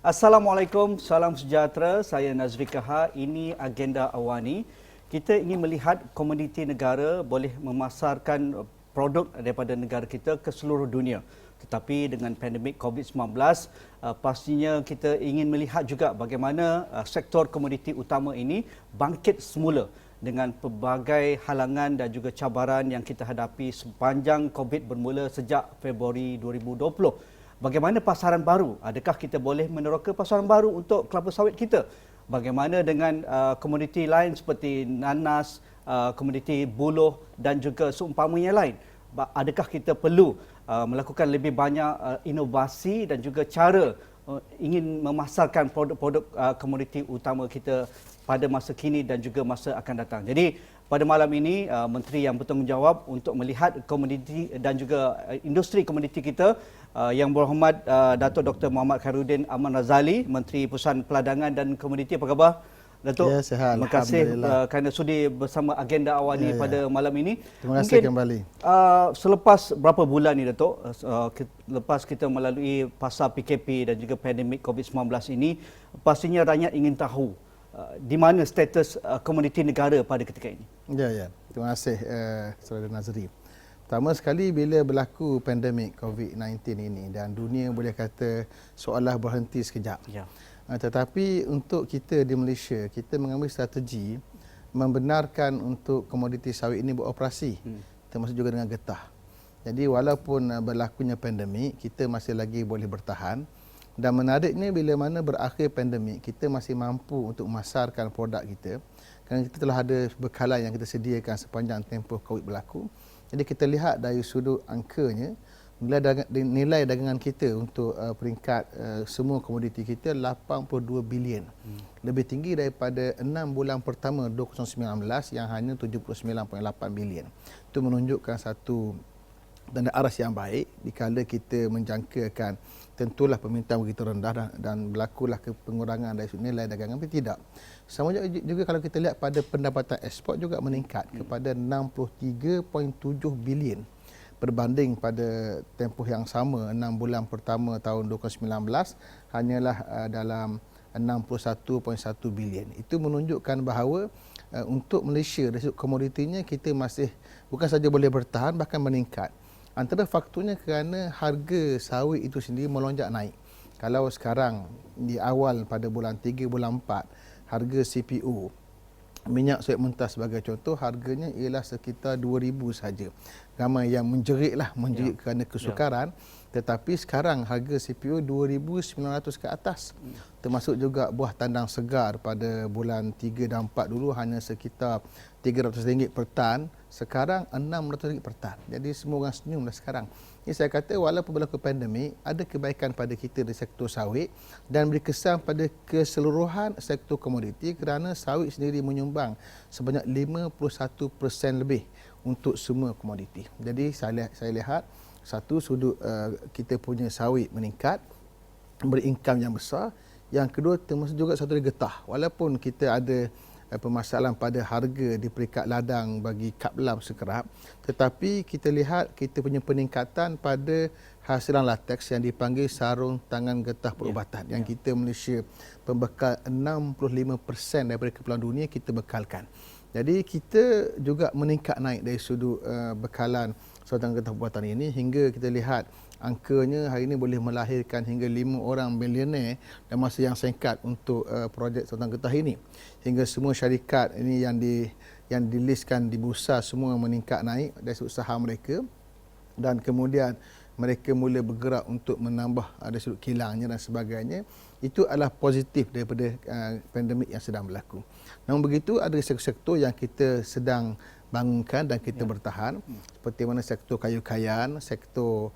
Assalamualaikum, salam sejahtera. Saya Nazri Kaha. Ini agenda Awani. Kita ingin melihat komoditi negara boleh memasarkan produk daripada negara kita ke seluruh dunia. Tetapi dengan pandemik COVID-19, pastinya kita ingin melihat juga bagaimana sektor komoditi utama ini bangkit semula dengan pelbagai halangan dan juga cabaran yang kita hadapi sepanjang COVID bermula sejak Februari 2020. Bagaimana pasaran baru? Adakah kita boleh meneroka pasaran baru untuk kelapa sawit kita? Bagaimana dengan komoditi lain seperti nanas, komoditi buloh dan juga seumpamanya lain? Adakah kita perlu melakukan lebih banyak inovasi dan juga cara ingin memasarkan produk-produk komoditi utama kita pada masa kini dan juga masa akan datang. Jadi pada malam ini Menteri yang bertanggungjawab untuk melihat komoditi dan juga industri komoditi kita Yang Berhormat Datuk Dr. Muhammad Khairuddin Aman Razali, Menteri Pusat Peladangan dan Komoditi. Apa khabar, Datuk? Ya, sihat. Terima kasih kerana sudi bersama agenda Awani pada malam ini. Terima kasih kembali. Selepas berapa bulan ni, Datuk, lepas kita melalui fasa PKP dan juga pandemik COVID-19 ini, pastinya rakyat ingin tahu di mana status komoditi negara pada ketika ini. Ya. Terima kasih Saudara Nazri. Pertama sekali bila berlaku pandemik COVID-19 ini dan dunia boleh kata seolah berhenti sekejap. Ya. Tetapi untuk kita di Malaysia, kita mengambil strategi membenarkan untuk komoditi sawit ini beroperasi, termasuk juga dengan getah. Jadi walaupun berlakunya pandemik, kita masih lagi boleh bertahan. Dan menariknya bila mana berakhir pandemik, kita masih mampu untuk memasarkan produk kita kerana kita telah ada bekalan yang kita sediakan sepanjang tempoh COVID berlaku. Jadi kita lihat dari sudut angkanya, nilai dagangan kita untuk peringkat semua komoditi kita 82 bilion. Lebih tinggi daripada 6 bulan pertama 2019 yang hanya 79.8 bilion. Itu menunjukkan satu tanda aras yang baik dikala kita menjangkakan tentulah permintaan begitu rendah dan berlakulah pengurangan dari nilai dagangan, tapi tidak. Sama juga kalau kita lihat pada pendapatan ekspor juga meningkat kepada 63.7 bilion berbanding pada tempoh yang sama 6 bulan pertama tahun 2019 hanyalah dalam 61.1 bilion. Itu menunjukkan bahawa untuk Malaysia dari sudut komoditinya kita masih bukan saja boleh bertahan, bahkan meningkat. Antara faktornya kerana harga sawit itu sendiri melonjak naik. Kalau sekarang di awal pada bulan 3, bulan 4, harga CPO, minyak sawit mentah sebagai contoh, harganya ialah sekitar 2,000 saja. Ramai yang menjerit kerana kesukaran. Tetapi sekarang harga CPO 2,900 ke atas. Termasuk juga buah tandang segar pada bulan 3 dan 4 dulu hanya sekitar RM300 per tan. Sekarang RM600 per tan. Jadi semua orang senyumlah sekarang. Ini saya kata walaupun berlaku pandemik, ada kebaikan pada kita di sektor sawit dan beri kesan pada keseluruhan sektor komoditi kerana sawit sendiri menyumbang sebanyak 51% lebih untuk semua komoditi. Jadi saya lihat satu sudut kita punya sawit meningkat, beri income yang besar. Yang kedua termasuk juga satu lagi getah. Walaupun kita ada permasalahan pada harga di peringkat ladang bagi kap lam sekerap, tetapi kita lihat kita punya peningkatan pada hasilan latex yang dipanggil sarung tangan getah perubatan yang kita Malaysia pembekal 65% daripada kepulauan dunia kita bekalkan. Jadi kita juga meningkat naik dari sudut bekalan sarung tangan getah perubatan ini hingga kita lihat angkanya hari ini boleh melahirkan hingga 5 orang milioner dalam masa yang singkat untuk projek sarung tangan getah ini. Hingga semua syarikat ini yang dilistkan di bursa semua meningkat naik dari sudut saham mereka dan kemudian mereka mula bergerak untuk menambah dari sudut kilangnya dan sebagainya. Itu adalah positif daripada pandemik yang sedang berlaku. Namun begitu ada sektor-sektor yang kita sedang bangunkan dan kita bertahan seperti mana sektor kayu-kayan, sektor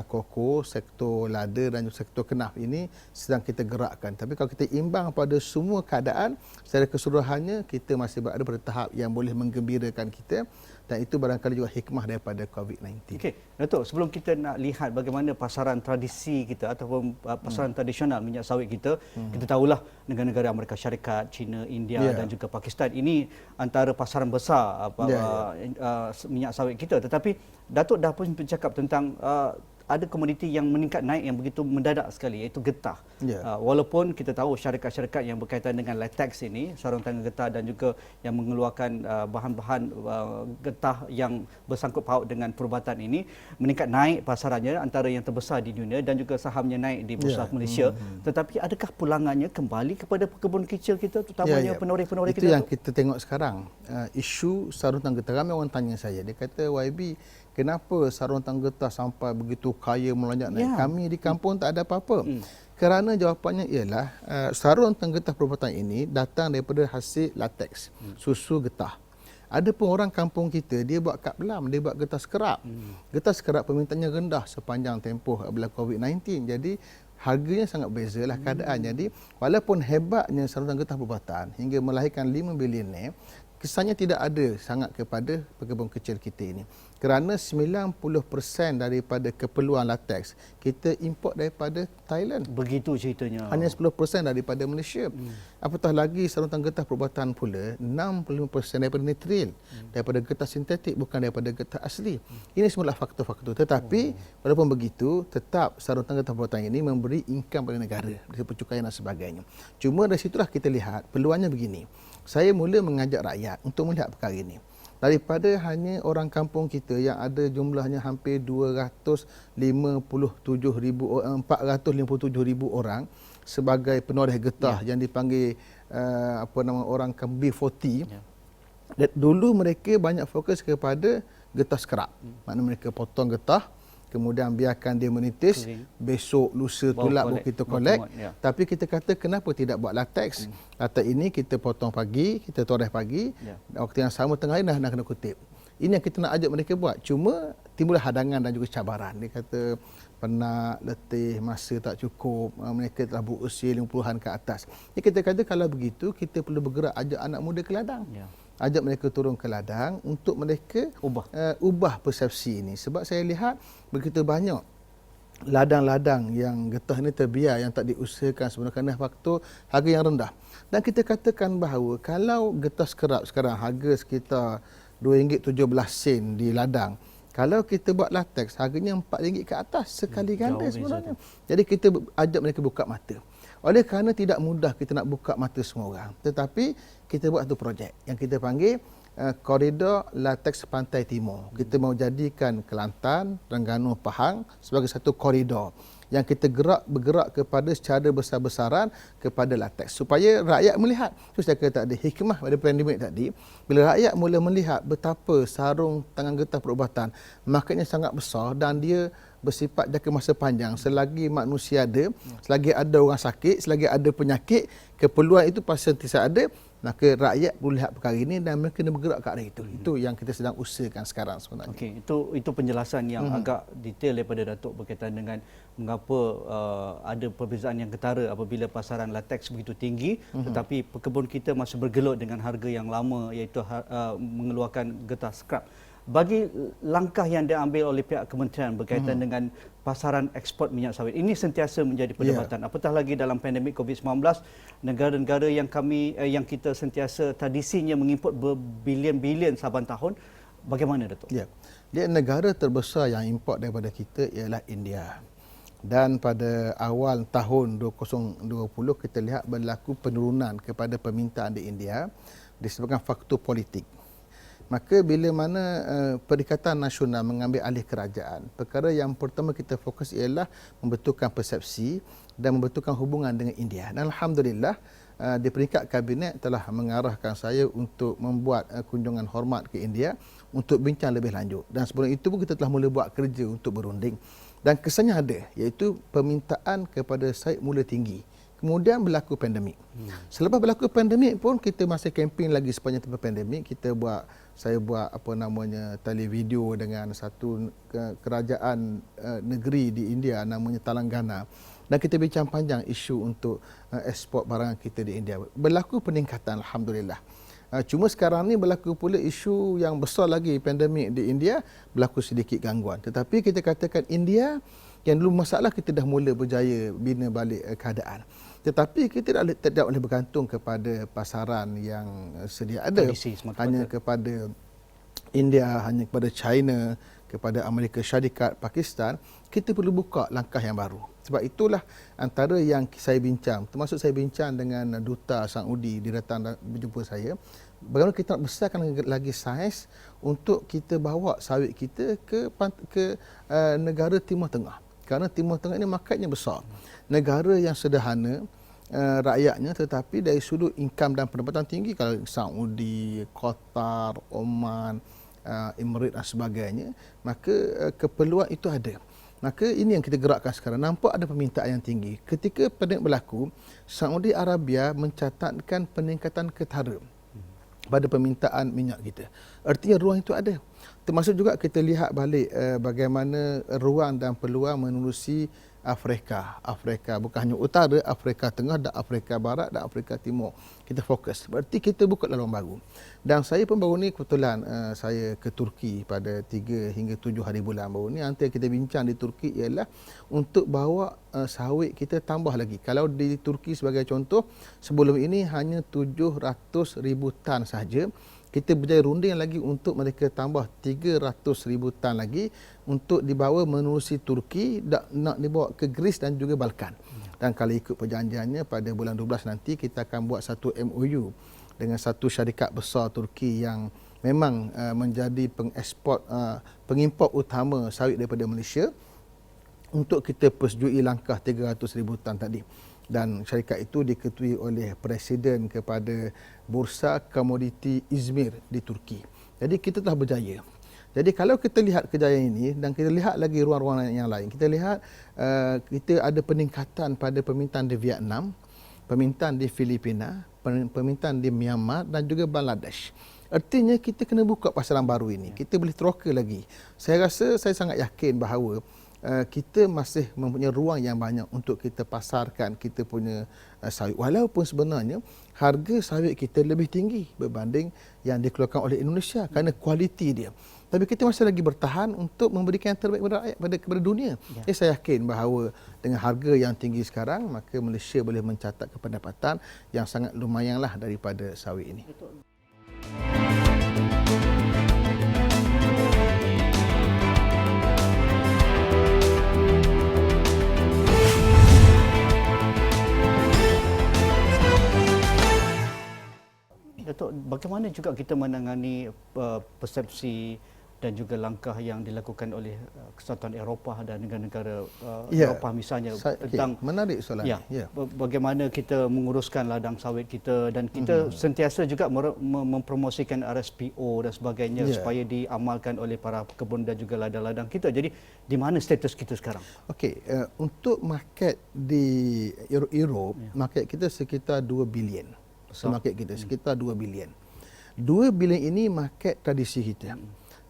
koko, sektor lada dan sektor kenaf ini sedang kita gerakkan. Tapi kalau kita imbang pada semua keadaan secara keseluruhannya, kita masih berada pada tahap yang boleh menggembirakan kita dan itu barangkali juga hikmah daripada COVID-19. Okey, Datuk, sebelum kita nak lihat bagaimana pasaran tradisi kita ataupun pasaran tradisional minyak sawit kita, kita tahulah negara-negara Amerika Syarikat, China, India dan juga Pakistan ini antara pasaran besar minyak sawit kita. Tetapi Datuk dah pun bercakap tentang ada komoditi yang meningkat naik yang begitu mendadak sekali, iaitu getah. Walaupun kita tahu syarikat-syarikat yang berkaitan dengan latex ini, sarung tangan getah dan juga yang mengeluarkan bahan-bahan getah yang bersangkut paut dengan perubatan ini meningkat naik pasarannya, antara yang terbesar di dunia, dan juga sahamnya naik di Bursa Malaysia. Tetapi adakah pulangannya kembali kepada pekebun kecil kita, terutamanya penoreh-penoreh kita? Itu yang kita tengok sekarang. Isu sarung tangan getah, ramai orang tanya saya, dia kata, YB, kenapa sarung tangan getah sampai begitu kaya melonjak naik? Kami di kampung tak ada apa-apa. Kerana jawapannya ialah sarung tangan getah perubatan ini datang daripada hasil latex, susu getah. Ada pun orang kampung kita, dia buat kad belam, dia buat getah skerap. Getah skerap permintaannya rendah sepanjang tempoh berlaku COVID-19. Jadi harganya sangat bezalah keadaan. Jadi walaupun hebatnya sarung tangan getah perubatan hingga melahirkan 5 bilioner, kesannya tidak ada sangat kepada pekebun kecil kita ini. Kerana 90% daripada keperluan latex kita import daripada Thailand. Begitu ceritanya. Hanya 10% daripada Malaysia. Apatah lagi sarung tangan getah perubatan pula 65% daripada nitril, daripada getah sintetik, bukan daripada getah asli. Ini semua faktor-faktor. Tetapi walaupun begitu, tetap sarung tangan getah perubatan ini memberi income pada negara dari percukaian dan sebagainya. Cuma dari situlah kita lihat peluangnya begini. Saya mula mengajak rakyat untuk melihat perkara ini. Daripada hanya orang kampung kita yang ada jumlahnya hampir 457,000 orang sebagai penoreh getah yang dipanggil orang B40. Dulu mereka banyak fokus kepada getah skerap. Maknanya mereka potong getah, kemudian biarkan dia menitis, besok lusa tulak baru kita collect. Tapi kita kata kenapa tidak buat latex? Latex ini kita potong pagi, kita toreh pagi, waktu yang sama tengah hari nak kena kutip. Ini yang kita nak ajak mereka buat. Cuma timbul hadangan dan juga cabaran. Dia kata penat, letih, masa tak cukup, mereka telah berusia 50-an ke atas. Jadi kita kata kalau begitu kita perlu bergerak ajak anak muda ke ladang. Ajak mereka turun ke ladang untuk mereka ubah persepsi ini. Sebab saya lihat begitu banyak ladang-ladang yang getah ini terbiar yang tak diusahakan sebenarnya kerana faktor harga yang rendah. Dan kita katakan bahawa kalau getah skerap sekarang harga sekitar RM2.17 di ladang, kalau kita buat latex harganya RM4 ke atas, sekali ganda sebenarnya. Jadi kita ajak mereka buka mata. Oleh kerana tidak mudah kita nak buka mata semua orang. Tetapi kita buat satu projek yang kita panggil Koridor Latex Pantai Timur. Kita mau jadikan Kelantan, Terengganu, Pahang sebagai satu koridor yang kita bergerak kepada secara besar-besaran kepada latex. Supaya rakyat melihat. Itu saya kata tadi, hikmah pada pandemik tadi, bila rakyat mula melihat betapa sarung tangan getah perubatan marketnya sangat besar dan dia bersifat jangka masa panjang. Selagi manusia ada, selagi ada orang sakit, selagi ada penyakit, keperluan itu pasti ada, maka rakyat perlu lihat perkara ini dan mereka kena bergerak ke arah itu. Itu yang kita sedang usahakan sekarang sebenarnya. Okey, itu penjelasan yang agak detail daripada Datuk berkaitan dengan mengapa ada perbezaan yang ketara apabila pasaran latex begitu tinggi, tetapi pekebun kita masih bergelut dengan harga yang lama, iaitu mengeluarkan getah scrap. Bagi langkah yang diambil oleh pihak kementerian berkaitan dengan pasaran ekspor minyak sawit, ini sentiasa menjadi perdebatan. Apatah lagi dalam pandemik COVID-19, negara-negara yang kita sentiasa tradisinya mengimport berbilion-bilion saban tahun, bagaimana Datuk? Ya. Dia negara terbesar yang import daripada kita ialah India. Dan pada awal tahun 2020 kita lihat berlaku penurunan kepada permintaan di India disebabkan faktor politik. Maka bila mana Perikatan Nasional mengambil alih kerajaan, perkara yang pertama kita fokus ialah membetulkan persepsi dan membetulkan hubungan dengan India. Dan alhamdulillah di peringkat kabinet telah mengarahkan saya untuk membuat kunjungan hormat ke India untuk bincang lebih lanjut. Dan sebelum itu pun kita telah mula buat kerja untuk berunding. Dan kesannya ada, iaitu permintaan kepada Said mula tinggi. Kemudian berlaku pandemik. Selepas berlaku pandemik pun kita masih kempen lagi sepanjang tempoh pandemik. Saya buat tali video dengan satu kerajaan negeri di India namanya Telangana. Dan kita bincang panjang isu untuk ekspor barangan kita di India. Berlaku peningkatan alhamdulillah. Cuma sekarang ni berlaku pula isu yang besar lagi pandemik di India, berlaku sedikit gangguan. Tetapi kita katakan India yang dulu masalah kita dah mula berjaya bina balik keadaan. Tetapi kita tidak boleh bergantung kepada pasaran yang sedia ada. Hanya kepada India, hanya kepada China. kepada Amerika Syarikat, Pakistan, kita perlu buka langkah yang baru. Sebab itulah antara yang saya bincang, termasuk saya bincang dengan Duta Saudi, dia datang berjumpa saya, bagaimana kita nak besarkan lagi saiz untuk kita bawa sawit kita ke negara Timur Tengah. Kerana Timur Tengah ini marketnya besar. Negara yang sederhana, rakyatnya, tetapi dari sudut income dan pendapatan tinggi, kalau Saudi, Qatar, Oman, Emirates dan sebagainya, maka keperluan itu ada. Maka ini yang kita gerakkan sekarang. Nampak ada permintaan yang tinggi. Ketika pandemik berlaku, Saudi Arabia mencatatkan peningkatan ketara pada permintaan minyak kita. Artinya ruang itu ada. Termasuk juga kita lihat balik bagaimana ruang dan peluang menerusi Afrika. Bukan hanya utara, Afrika Tengah dan Afrika Barat dan Afrika Timur. Kita fokus. Berarti kita buka laluan baru. Dan saya pun baru ni kebetulan saya ke Turki pada 3 hingga 7 hari bulan baru ni. Nanti kita bincang di Turki ialah untuk bawa sawit kita tambah lagi. Kalau di Turki sebagai contoh, sebelum ini hanya 700,000 tan sahaja. Kita berjaya runding lagi untuk mereka tambah 300,000 tan lagi untuk dibawa menerusi Turki, nak dibawa ke Greece dan juga Balkan. Dan kalau ikut perjanjiannya pada bulan 12 nanti kita akan buat satu MOU dengan satu syarikat besar Turki yang memang menjadi pengimport utama sawit daripada Malaysia untuk kita persetujui langkah 300,000 tan tadi. Dan syarikat itu diketuai oleh Presiden kepada Bursa Komoditi Izmir di Turki. Jadi kita telah berjaya. Jadi kalau kita lihat kejayaan ini dan kita lihat lagi ruang-ruang yang lain, kita lihat kita ada peningkatan pada permintaan di Vietnam, permintaan di Filipina, permintaan di Myanmar dan juga Bangladesh. Artinya kita kena buka pasaran baru ini. Kita boleh teroka lagi. Saya rasa saya sangat yakin bahawa kita masih mempunyai ruang yang banyak untuk kita pasarkan kita punya sawit. Walaupun sebenarnya harga sawit kita lebih tinggi berbanding yang dikeluarkan oleh Indonesia kerana kualiti dia. Tapi kita masih lagi bertahan untuk memberikan yang terbaik kepada rakyat, kepada dunia. Ya. Saya yakin bahawa dengan harga yang tinggi sekarang, maka Malaysia boleh mencatat pendapatan yang sangat lumayanlah daripada sawit ini. Betul. Datuk, bagaimana juga kita menangani persepsi dan juga langkah yang dilakukan oleh Kesatuan Eropah dan negara-negara Eropah misalnya tentang menarik soalan. Bagaimana kita menguruskan ladang sawit kita dan kita sentiasa juga mempromosikan RSPO dan sebagainya supaya diamalkan oleh para pekebun dan juga ladang-ladang kita. Jadi di mana status kita sekarang? Okey, untuk market di Europe, market kita sekitar 2 bilion. Market kita sekitar 2 bilion. 2 bilion ini market tradisi kita.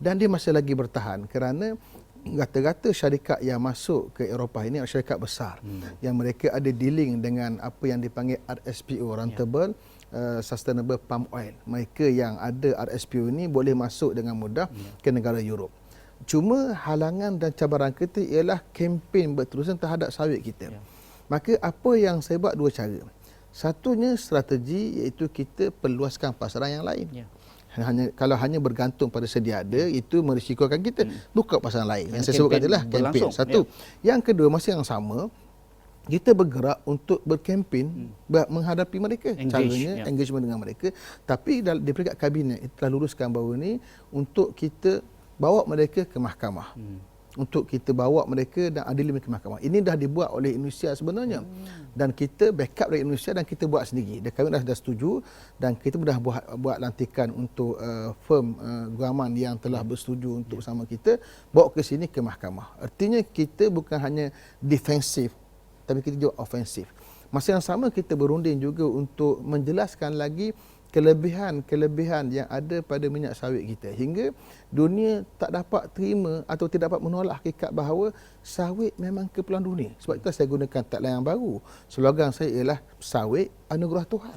Dan dia masih lagi bertahan kerana rata-rata syarikat yang masuk ke Eropah ini adalah syarikat besar yang mereka ada dealing dengan apa yang dipanggil RSPO, Rentable Sustainable Palm Oil. Mereka yang ada RSPO ini boleh masuk dengan mudah ke negara Europe. Cuma halangan dan cabaran kita ialah kempen berterusan terhadap sawit kita. Maka apa yang saya buat, 2 cara. Satunya strategi iaitu kita perluaskan pasaran yang lain. Kalau hanya bergantung pada sedia ada, itu merisikokan kita buka pasaran lain. Yang saya sebutkan adalah kempen. Satu. Yang kedua, masa yang sama, kita bergerak untuk berkempen menghadapi mereka. Caranya engagement dengan mereka. Tapi di peringkat kabinet telah luluskan bahawa ini untuk kita bawa mereka ke mahkamah. Untuk kita bawa mereka dan adili mereka ke mahkamah. Ini dah dibuat oleh Indonesia sebenarnya. Dan kita backup dari Indonesia dan kita buat sendiri. Kami dah setuju dan kita dah buat lantikan untuk firm guaman yang telah bersetuju untuk bersama kita bawa ke sini ke mahkamah. Artinya kita bukan hanya defensif tapi kita juga ofensif. Masa yang sama kita berunding juga untuk menjelaskan lagi kelebihan yang ada pada minyak sawit kita hingga dunia tak dapat terima atau tidak dapat menolak hakikat bahawa sawit memang keperluan dunia. Sebab itu saya gunakan tagline yang baru. Slogan saya ialah sawit anugerah Tuhan.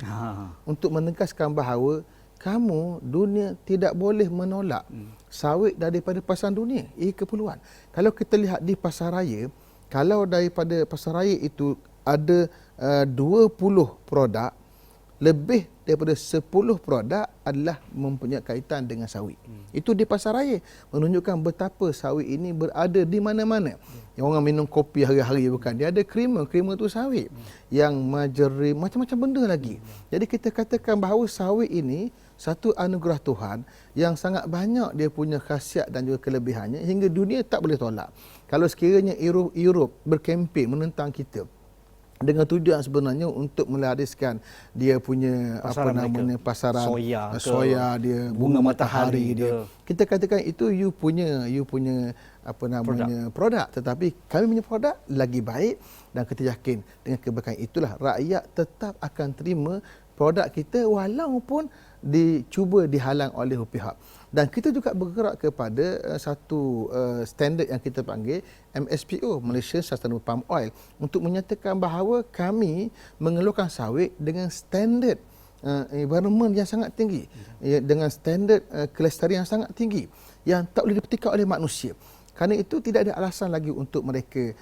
Untuk menegaskan bahawa kamu dunia tidak boleh menolak sawit daripada pasaran dunia. Ia keperluan. Kalau kita lihat di pasaraya, kalau daripada pasaraya itu ada 20 produk, lebih daripada 10 produk adalah mempunyai kaitan dengan sawit. Itu di pasaraya menunjukkan betapa sawit ini berada di mana-mana. Yang orang minum kopi hari-hari bukan. Dia ada krema tu sawit. Yang margarin, macam-macam benda lagi. Jadi kita katakan bahawa sawit ini satu anugerah Tuhan yang sangat banyak dia punya khasiat dan juga kelebihannya hingga dunia tak boleh tolak. Kalau sekiranya Europe berkempen menentang kita dengan tujuan sebenarnya untuk melariskan dia punya pasaran soya dia, bunga matahari dia. Kita katakan itu you punya produk, tetapi kami punya produk lagi baik dan kita yakin dengan kebaikan itulah rakyat tetap akan terima produk kita walaupun dicuba dihalang oleh pihak. Dan kita juga bergerak kepada satu standard yang kita panggil MSPO, Malaysia Sustainable Palm Oil, untuk menyatakan bahawa kami mengeluarkan sawit dengan standard environment yang sangat tinggi, dengan standard kelestarian yang sangat tinggi yang tak boleh dipertikaikan oleh manusia. Kerana itu tidak ada alasan lagi untuk mereka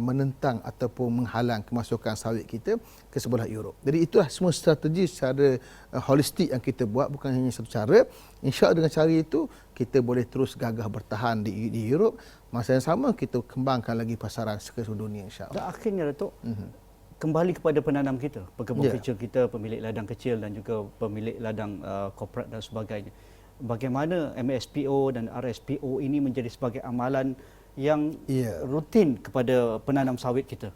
menentang ataupun menghalang kemasukan sawit kita ke sebelah Europe. Jadi itulah semua strategi secara holistik yang kita buat, bukan hanya satu cara. InsyaAllah dengan cara itu kita boleh terus gagah bertahan di Europe. Masa yang sama kita kembangkan lagi pasaran ke seluruh dunia insyaAllah. Dan akhirnya Datuk, kembali kepada penanam kita, pekebun kecil kita, pemilik ladang kecil dan juga pemilik ladang korporat dan sebagainya. Bagaimana MSPO dan RSPO ini menjadi sebagai amalan yang rutin kepada penanam sawit kita.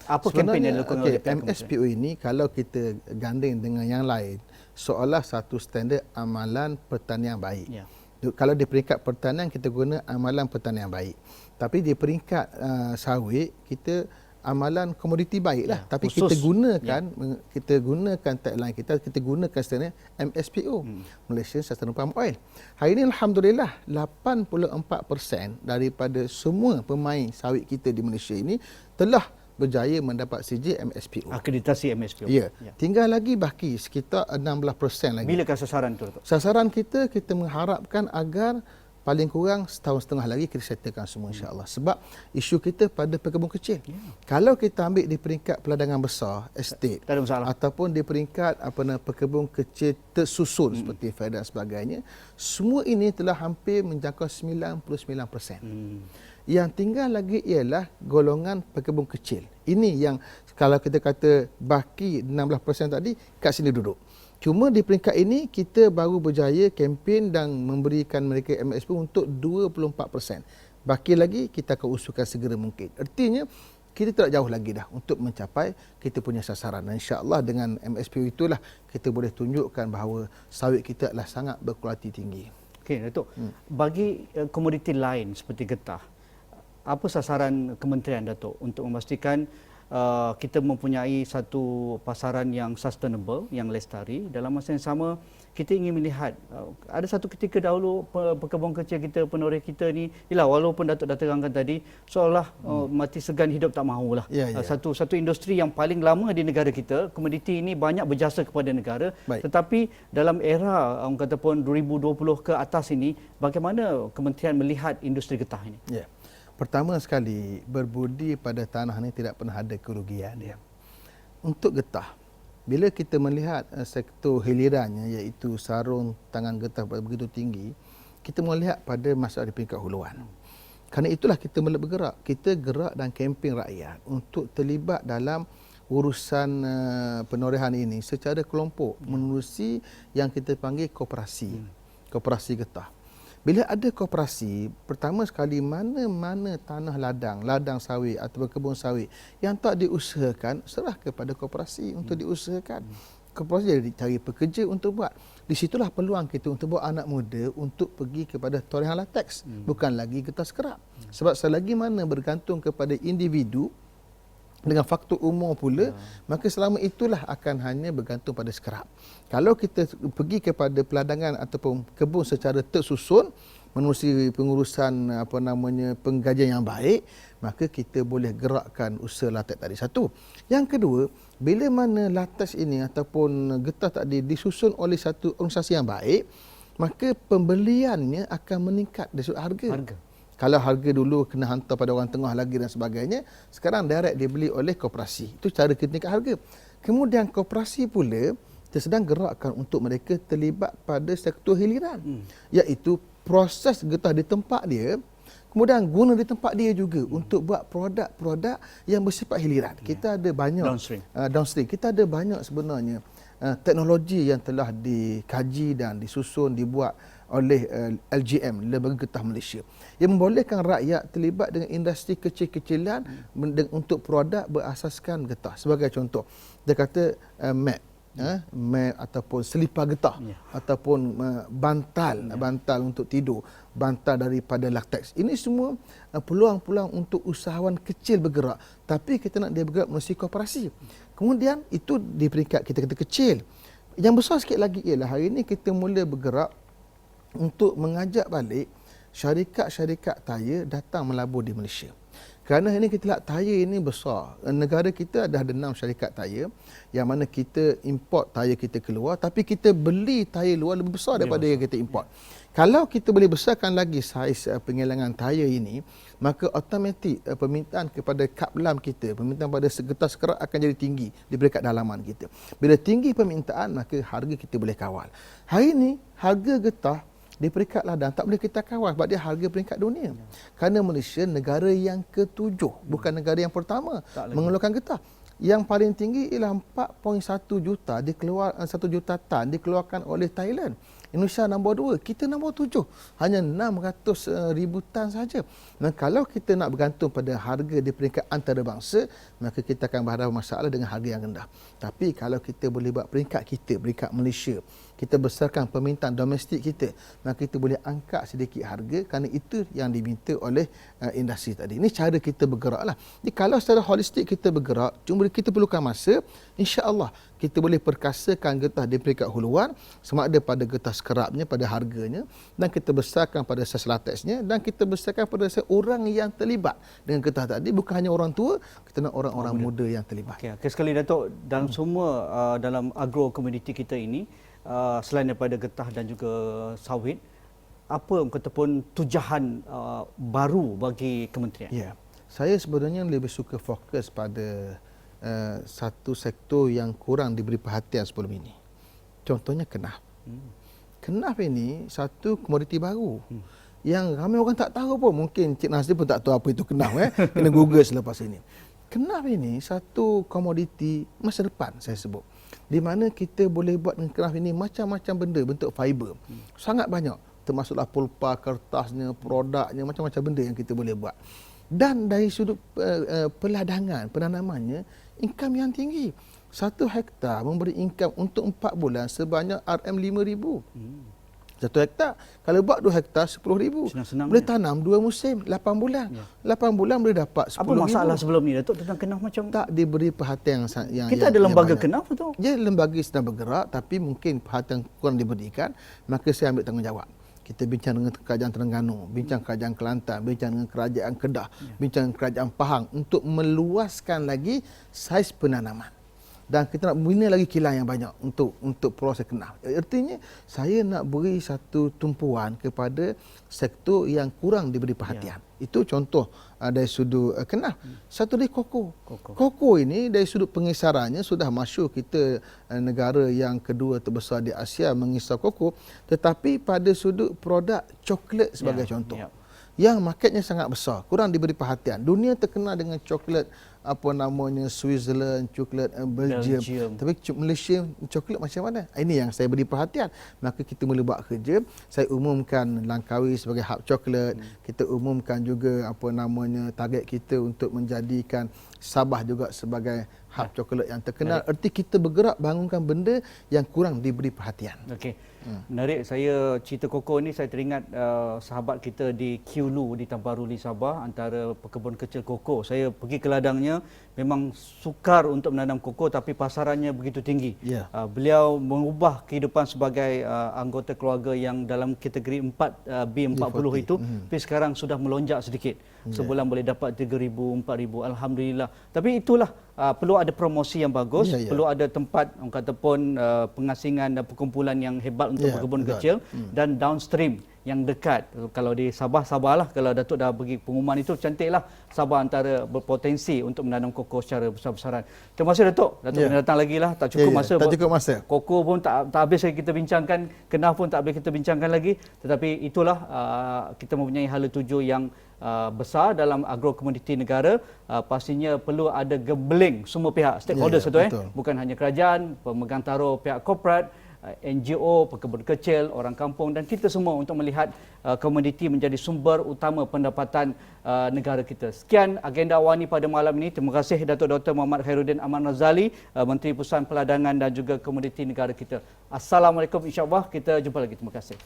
Apa kempen yang dilakukan oleh MSPO ini kalau kita ganding dengan yang lain seolah satu standard amalan pertanian baik. Kalau di peringkat pertanian kita guna amalan pertanian baik. Tapi di peringkat sawit kita amalan komoditi baiklah, tapi khusus. kita gunakan tagline kita gunakan standard MSPO, Malaysia Sustainable Palm Oil. Hari ini alhamdulillah 84% daripada semua pemain sawit kita di Malaysia ini telah berjaya mendapat CJ MSPO. Akreditasi MSPO. Ya. Tinggal lagi baki sekitar 16% lagi. Bilakah sasaran itu? Sasaran kita mengharapkan agar paling kurang setahun setengah lagi kita settlekan semua insya-Allah. Sebab isu kita pada pekebun kecil. Kalau kita ambil di peringkat peladangan besar, estate, ataupun di peringkat pekebun kecil tersusun seperti Faida dan sebagainya, semua ini telah hampir menjangkau 99%. Yang tinggal lagi ialah golongan pekebun kecil. Ini yang kalau kita kata baki 16% tadi kat sini duduk. Cuma di peringkat ini kita baru berjaya kempen dan memberikan mereka MSP untuk 24%. Baki lagi kita akan usulkan segera mungkin. Artinya kita tidak jauh lagi dah untuk mencapai kita punya sasaran. Dan insya-Allah dengan MSP itulah kita boleh tunjukkan bahawa sawit kita adalah sangat berkualiti tinggi. Okey, Datuk. Bagi komoditi lain seperti getah, apa sasaran kementerian Datuk untuk memastikan kita mempunyai satu pasaran yang sustainable, yang lestari. Dalam masa yang sama, kita ingin melihat ada satu ketika dahulu pekebun kecil kita, penoreh kita ni, walaupun Datuk dah terangkan tadi, seolah mati segan hidup tak mahulah. Satu industri yang paling lama di negara kita, komoditi ini banyak berjasa kepada negara. Tetapi dalam era orang kata pun 2020 ke atas ini, bagaimana kementerian melihat industri getah ini? Pertama sekali, berbudi pada tanah ini tidak pernah ada kerugian dia. Untuk getah, bila kita melihat sektor hilirannya iaitu sarung tangan getah begitu tinggi, kita melihat pada masalah di peringkat huluan. Kerana itulah kita mula bergerak. Kita gerak dan kempen rakyat untuk terlibat dalam urusan penorehan ini secara kelompok menerusi yang kita panggil koperasi getah. Bila ada koperasi, pertama sekali mana-mana tanah ladang sawit atau kebun sawit yang tak diusahakan, serah kepada koperasi untuk diusahakan. Koperasi jadi cari pekerja untuk buat. Di situlah peluang kita untuk buat anak muda untuk pergi kepada torehan latex, bukan lagi getah skerap. Sebab selagi mana bergantung kepada individu dengan faktor umur pula, maka selama itulah akan hanya bergantung pada skerap. Kalau kita pergi kepada peladangan ataupun kebun secara tersusun, menerusi pengurusan penggajian yang baik, maka kita boleh gerakkan usaha latex tadi. Satu. Yang kedua, bila mana latex ini ataupun getah tadi disusun oleh satu organisasi yang baik, maka pembeliannya akan meningkat dari sudut harga. Kalau harga dulu kena hantar pada orang tengah lagi dan sebagainya, sekarang direct dibeli oleh koperasi. Itu cara kita tingkat harga. Kemudian koperasi pula kita sedang gerakkan untuk mereka terlibat pada sektor hiliran, iaitu proses getah di tempat dia, kemudian guna di tempat dia juga untuk buat produk-produk yang bersifat hiliran. Kita ada banyak downstream. Kita ada banyak sebenarnya teknologi yang telah dikaji dan disusun, dibuat oleh LGM, Lembaga Getah Malaysia, yang membolehkan rakyat terlibat dengan industri kecil-kecilan untuk produk berasaskan getah. Sebagai contoh, dia kata mat ataupun selipar getah, ataupun bantal untuk tidur, bantal daripada latex. Ini semua peluang-peluang untuk usahawan kecil bergerak, tapi kita nak dia bergerak melalui koperasi. Kemudian itu di peringkat kita kata kecil. Yang besar sikit lagi ialah hari ini kita mula bergerak untuk mengajak balik syarikat-syarikat tayar datang melabur di Malaysia. Kerana ini kita lihat tayar ini besar. Negara kita ada 6 syarikat tayar yang mana kita import tayar kita keluar, tapi kita beli tayar luar lebih besar daripada yang kita import. Kalau kita boleh besarkan lagi saiz penggalangan tayar ini, maka automatik permintaan kepada kaplam kita, permintaan pada getah sekerat akan jadi tinggi di peringkat dalaman kita. Bila tinggi permintaan, maka harga kita boleh kawal. Hari ini harga getah di peringkat ladang tak boleh kita kawal sebab dia harga peringkat dunia. Kerana Malaysia negara yang ke-7, bukan negara yang pertama mengeluarkan getah. Yang paling tinggi ialah 4.1 juta 1 juta tan dikeluarkan oleh Thailand. Indonesia nombor 2, kita nombor 7. Hanya 600,000 tan saja. Dan kalau kita nak bergantung pada harga di peringkat antarabangsa, maka kita akan berhadapan masalah dengan harga yang rendah. Tapi kalau kita boleh buat peringkat kita, peringkat Malaysia, kita besarkan permintaan domestik kita, maka kita boleh angkat sedikit harga, kerana itu yang diminta oleh industri tadi. Ini cara kita bergeraklah. Jadi kalau secara holistik kita bergerak, cuma kita perlukan masa, insya-Allah kita boleh perkasakan getah di peringkat huluan, sama ada pada getah sekerapnya, pada harganya, dan kita besarkan pada saiz latexnya, dan kita besarkan pada orang yang terlibat dengan getah tadi. Bukan hanya orang tua, kita nak orang-orang muda yang terlibat. Okey, sekali Datuk, dalam semua dalam agro community kita ini, selain daripada getah dan juga sawit, apa ataupun tujahan baru bagi kementerian? Ya, saya sebenarnya lebih suka fokus pada satu sektor yang kurang diberi perhatian sebelum ini. Contohnya kenaf. Kenaf ini satu komoditi baru yang ramai orang tak tahu pun. Mungkin Cik Nazri pun tak tahu apa itu kenaf. Kena Google selepas ini. Kenaf ini satu komoditi masa depan saya sebut. Di mana kita boleh buat dengan kenaf ini macam-macam benda bentuk fiber. Sangat banyak. Termasuklah pulpa, kertasnya, produknya, macam-macam benda yang kita boleh buat. Dan dari sudut peladangan, penanamannya, income yang tinggi. 1 hektar memberi income untuk 4 bulan sebanyak RM5,000. 1 hektar, kalau buat 2 hektar, RM10,000. Boleh tanam 2 musim, 8 bulan. 8 bulan boleh dapat RM10,000. Apa masalah sebelum ni, Datuk, tentang kenaf macam? Tak diberi perhatian yang kita ada lembaga kenaf tu? Ya, lembaga sedang bergerak, tapi mungkin perhatian kurang diberikan, maka saya ambil tanggungjawab. Kita bincang dengan kerajaan Terengganu, bincang kerajaan Kelantan, bincang dengan kerajaan Kedah, bincang dengan kerajaan Pahang untuk meluaskan lagi saiz penanaman. Dan kita nak bina lagi kilang yang banyak untuk proses kenaf. Artinya saya nak beri satu tumpuan kepada sektor yang kurang diberi perhatian. Itu contoh dari sudut kenaf. Satu lagi koko. Koko ini dari sudut pengisarannya sudah masyhur, kita negara yang kedua terbesar di Asia mengisar koko, tetapi pada sudut produk coklat sebagai contoh. Yang marketnya sangat besar, kurang diberi perhatian. Dunia terkenal dengan coklat Switzerland, coklat Belgium. Tapi Malaysia coklat macam mana? Ini yang saya beri perhatian. Maka kita mula buat kerja. Saya umumkan Langkawi sebagai hub coklat. Kita umumkan juga target kita untuk menjadikan Sabah juga sebagai hub coklat yang terkenal. Erti kita bergerak bangunkan benda yang kurang diberi perhatian. Okey. Menarik. Saya cerita koko ni saya teringat sahabat kita di Kiulu di Tampuruli Sabah, antara pekebun kecil koko. Saya pergi ke ladangnya, memang sukar untuk menanam koko tapi pasarannya begitu tinggi. Beliau mengubah kehidupan sebagai anggota keluarga yang dalam kategori 4B40 itu, tapi sekarang sudah melonjak sedikit. Sebulan boleh dapat 3,000, 4,000. Alhamdulillah. Tapi itulah perlu ada promosi yang bagus, perlu ada tempat ataupun pengasingan dan perkumpulan yang hebat untuk pekebun kecil, dan downstream yang dekat. Kalau di Sabah, Sabahlah. Kalau Datuk dah bagi pengumuman itu, cantiklah Sabah antara berpotensi untuk menanam koko secara besar-besaran. Terima kasih Datuk. Datuk kena datang lagi lah. Tak cukup masa. Tak cukup masa. Koko pun tak habis lagi kita bincangkan. Kenaf pun tak habis kita bincangkan lagi. Tetapi itulah kita mempunyai hala tuju yang besar dalam agrokomoditi negara. Pastinya perlu ada gambling semua pihak, stakeholders bukan hanya kerajaan, pemegang taruh pihak korporat, NGO, pekebun kecil, orang kampung dan kita semua untuk melihat komoditi menjadi sumber utama pendapatan negara kita. Sekian agenda Awani pada malam ini. Terima kasih Datuk Dr. Muhammad Khairuddin Ahmad Razali, Menteri Pusat Peladangan dan juga Komoditi Negara kita. Assalamualaikum, insya-Allah kita jumpa lagi. Terima kasih.